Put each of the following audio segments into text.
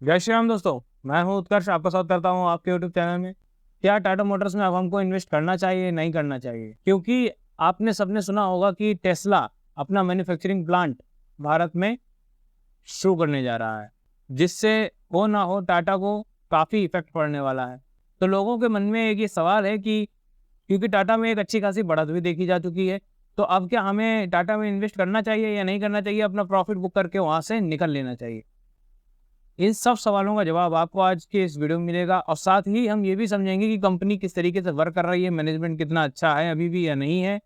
जय श्री राम दोस्तों। मैं हूं उत्कर्ष, आपका स्वागत करता हूं आपके यूट्यूब चैनल में। क्या टाटा मोटर्स में अब हमको इन्वेस्ट करना चाहिए, नहीं करना चाहिए? क्योंकि आपने सबने सुना होगा कि टेस्ला अपना मैन्युफैक्चरिंग प्लांट भारत में शुरू करने जा रहा है, जिससे हो ना हो टाटा को काफ़ी इफेक्ट पड़ने वाला है। तो लोगों के मन में एक ये सवाल है कि क्योंकि टाटा में एक अच्छी खासी बढ़त भी देखी जा चुकी है, तो अब क्या हमें टाटा में इन्वेस्ट करना चाहिए या नहीं करना चाहिए? अपना प्रॉफिट बुक करके वहाँ से निकल लेना चाहिए? इन सब सवालों का जवाब आपको आज के इस वीडियो में मिलेगा और साथ ही हम ये भी समझेंगे कि कंपनी किस तरीके से वर्क कर रही है, मैनेजमेंट कितना अच्छा है अभी भी या नहीं है।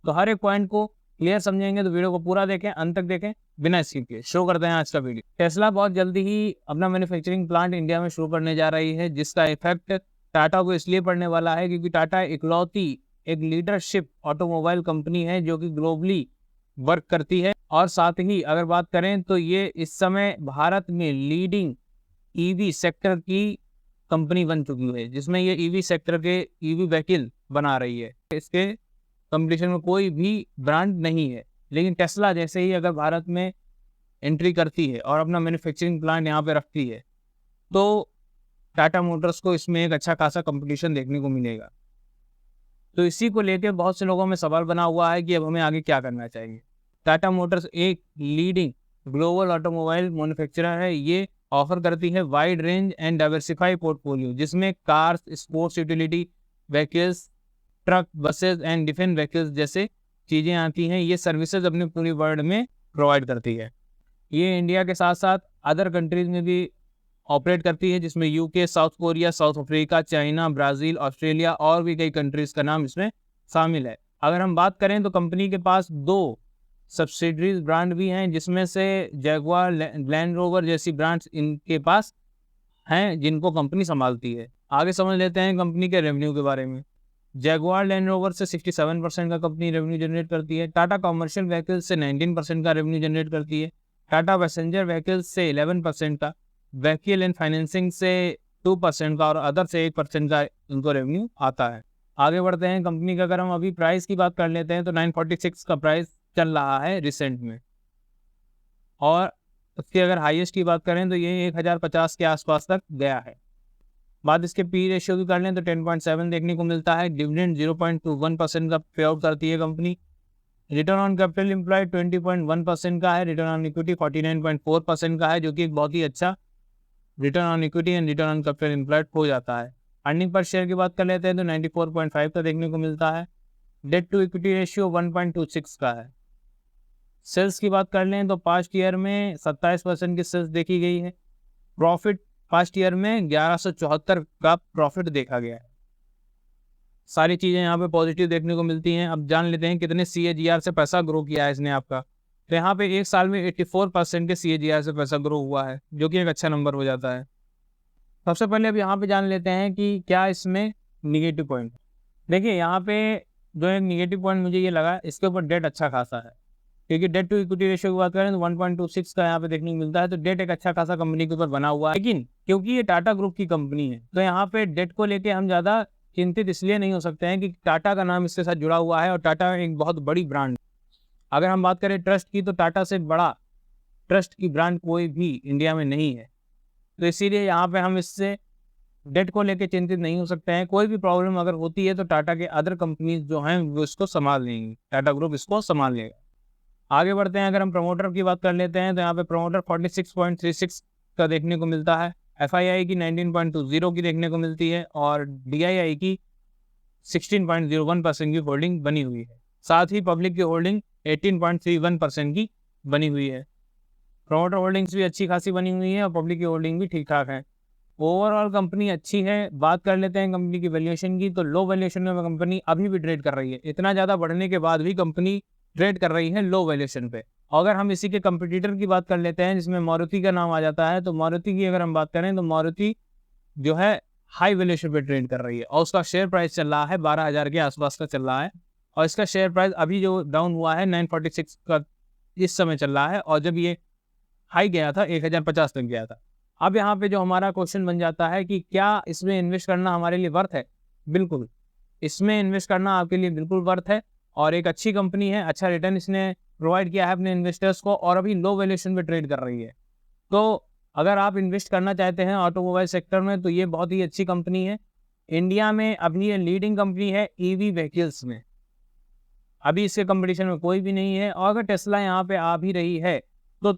तो हर एक पॉइंट को क्लियर समझेंगे, तो वीडियो को पूरा देखें, अंत तक देखें बिना स्किप किए। शुरू करते हैं आज का वीडियो। टेस्ला बहुत जल्दी ही अपना मैन्युफैक्चरिंग प्लांट इंडिया में शुरू करने जा रही है, जिसका इफेक्ट टाटा को इसलिए पड़ने वाला है क्योंकि टाटा इकलौती एक लीडरशिप ऑटोमोबाइल कंपनी है जो कि ग्लोबली वर्क करती है। और साथ ही अगर बात करें तो ये इस समय भारत में लीडिंग ईवी सेक्टर की कंपनी बन चुकी है, जिसमें ये ईवी सेक्टर के ईवी व्हीकल बना रही है। इसके कंपटीशन में कोई भी ब्रांड नहीं है। लेकिन टेस्ला जैसे ही अगर भारत में एंट्री करती है और अपना मैन्युफैक्चरिंग प्लांट यहाँ पे रखती है, तो टाटा मोटर्स को इसमें एक अच्छा खासा कंपटीशन देखने को मिलेगा। तो इसी को लेकर बहुत से लोगों में सवाल बना हुआ है कि अब हमें आगे क्या करना चाहिए। टाटा मोटर्स एक लीडिंग ग्लोबल ऑटोमोबाइल मैन्युफैक्चरर है। ये ऑफर करती है wide range and diversify portfolio, जिसमें cars, sports utility vehicles, truck, buses and defence vehicles जैसे चीज़ें आती हैं। ये सर्विसेज अपने पूरी वर्ल्ड में प्रोवाइड करती है। ये इंडिया के साथ साथ अदर कंट्रीज में भी ऑपरेट करती है, जिसमें UK, south Korea, south Africa, China, Brazil, Australia और भी कई कंट्रीज़ का नाम इसमें शामिल है। अगर हम बात करें तो कंपनी के पास 2 सब्सिडरीज ब्रांड भी हैं, जिसमें से जैगुआर, लैंड रोवर जैसी ब्रांड्स इनके पास हैं, जिनको कंपनी संभालती है। आगे समझ लेते हैं कंपनी के रेवेन्यू के बारे में। जैगुआर लैंड रोवर से 67% का कंपनी रेवेन्यू जनरेट करती है। टाटा कमर्शियल व्हीकल्स से 19% का रेवेन्यू जनरेट करती है। टाटा पैसेंजर व्हीकल्स से 11% का, व्हीकल एंड फाइनेंसिंग से 2% का और अदर से 1% का इनको रेवेन्यू आता है। आगे बढ़ते हैं। कंपनी का अगर हम अभी प्राइस की बात कर लेते हैं तो 946 का प्राइस चल रहा है रिसेंट में, और उसकी अगर हाईएस्ट की बात करें तो ये 1050 के आसपास तक गया है। बात इसके पी रेशियो की कर लें तो 10.7 देखने को मिलता है। डिविडेंड 0.21% का पे आउट करती है company. Return on capital employed 20.1% का है। रिटर्न ऑन इक्विटी 49.4% का है, जो कि एक बहुत ही अच्छा return on equity and return on capital employed हो जाता है। अर्निंग पर शेयर की बात कर लेते हैं तो 94.5 का देखने को मिलता है। डेट टू इक्विटी रेशियो 1.26 का है। सेल्स की बात कर लें तो पास्ट ईयर में 27% की सेल्स देखी गई है। प्रॉफिट फर्स्ट ईयर में 1174 का प्रॉफिट देखा गया है। सारी चीज़ें यहाँ पे पॉजिटिव देखने को मिलती हैं। अब जान लेते हैं कितने CAGR से पैसा ग्रो किया है इसने आपका। तो यहाँ पे एक साल में 84% के CAGR से पैसा ग्रो हुआ है, जो कि एक अच्छा नंबर हो जाता है। सबसे पहले अब यहाँ पे जान लेते हैं कि क्या इसमें निगेटिव पॉइंट। देखिए यहाँ पे जो एक निगेटिव पॉइंट मुझे ये लगा, इसके ऊपर डेट अच्छा खासा है। क्योंकि डेट टू इक्विटी रेशियो की बात करें तो 1.26 का यहाँ पे देखने को मिलता है, तो डेट एक अच्छा खासा कंपनी के ऊपर बना हुआ है। लेकिन क्योंकि ये टाटा ग्रुप की कंपनी है, तो यहाँ पे डेट को लेके हम ज़्यादा चिंतित इसलिए नहीं हो सकते हैं कि टाटा का नाम इसके साथ जुड़ा हुआ है और टाटा एक बहुत बड़ी ब्रांड। अगर हम बात करें ट्रस्ट की, तो टाटा से बड़ा ट्रस्ट की ब्रांड कोई भी इंडिया में नहीं है। तो इसीलिए यहाँ पे हम इससे डेट को लेके चिंतित नहीं हो सकते हैं। कोई भी प्रॉब्लम अगर होती है तो टाटा के अदर कंपनीज जो हैं वो इसको संभाल लेंगी, टाटा ग्रुप इसको संभाल लेगा। आगे बढ़ते हैं। अगर हम प्रमोटर की बात कर लेते हैं तो यहाँ पे प्रमोटर 46.36 का देखने को मिलता है। FII की 19.20 की देखने को मिलती है और DII की 16.01% की होल्डिंग बनी हुई है। साथ ही पब्लिक की होल्डिंग 18.31% की बनी हुई है। प्रमोटर होल्डिंग्स भी अच्छी खासी बनी हुई है और पब्लिक की होल्डिंग भी ठीक ठाक है। ओवरऑल कंपनी अच्छी है। बात कर लेते हैं कंपनी की वैल्यूएशन की, तो लो वैल्यूएशन में कंपनी अभी भी ट्रेड कर रही है। इतना ज़्यादा बढ़ने के बाद भी कंपनी ट्रेड कर रही है लो वैल्यूएशन पे। अगर हम इसी के कंपटीटर की बात कर लेते हैं, जिसमें मारुति का नाम आ जाता है, तो मारुति की अगर हम बात करें तो मारुति जो है हाई वैल्यूएशन पे ट्रेड कर रही है और उसका शेयर प्राइस चल रहा है 12,000 के आसपास का चल रहा है। और इसका शेयर प्राइस अभी जो डाउन हुआ है 946 का इस समय चल रहा है, और जब ये हाई गया था 1050 तक गया था। अब यहाँ पे जो हमारा क्वेश्चन बन जाता है कि क्या इसमें इन्वेस्ट करना हमारे लिए वर्थ है? बिल्कुल, इसमें इन्वेस्ट करना आपके लिए बिल्कुल वर्थ है और एक अच्छी कंपनी है। अच्छा रिटर्न इसने प्रोवाइड किया है अपने इन्वेस्टर्स को और अभी लो वैल्यूएशन पे ट्रेड कर रही है। तो अगर आप इन्वेस्ट करना चाहते हैं ऑटोमोबाइल सेक्टर में तो ये बहुत ही अच्छी कंपनी है। इंडिया में अपनी ये लीडिंग कंपनी है ईवी व्हीकल्स में। अभी इसके कंपटीशन में कोई भी नहीं है, और अगर टेस्ला यहाँ पे आ भी रही है तो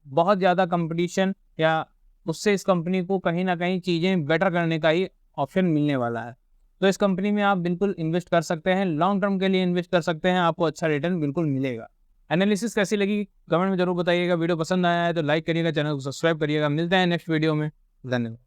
बहुत ज़्यादा कंपटीशन या उससे इस कंपनी को कहीं ना कहीं चीज़ें बेटर करने का ही ऑप्शन मिलने वाला है। तो इस कंपनी में आप बिल्कुल इन्वेस्ट कर सकते हैं, लॉन्ग टर्म के लिए इन्वेस्ट कर सकते हैं, आपको अच्छा रिटर्न बिल्कुल मिलेगा। एनालिसिस कैसी लगी कमेंट में जरूर बताइएगा। वीडियो पसंद आया है तो लाइक करिएगा, चैनल को सब्सक्राइब करिएगा। मिलते हैं नेक्स्ट वीडियो में। धन्यवाद।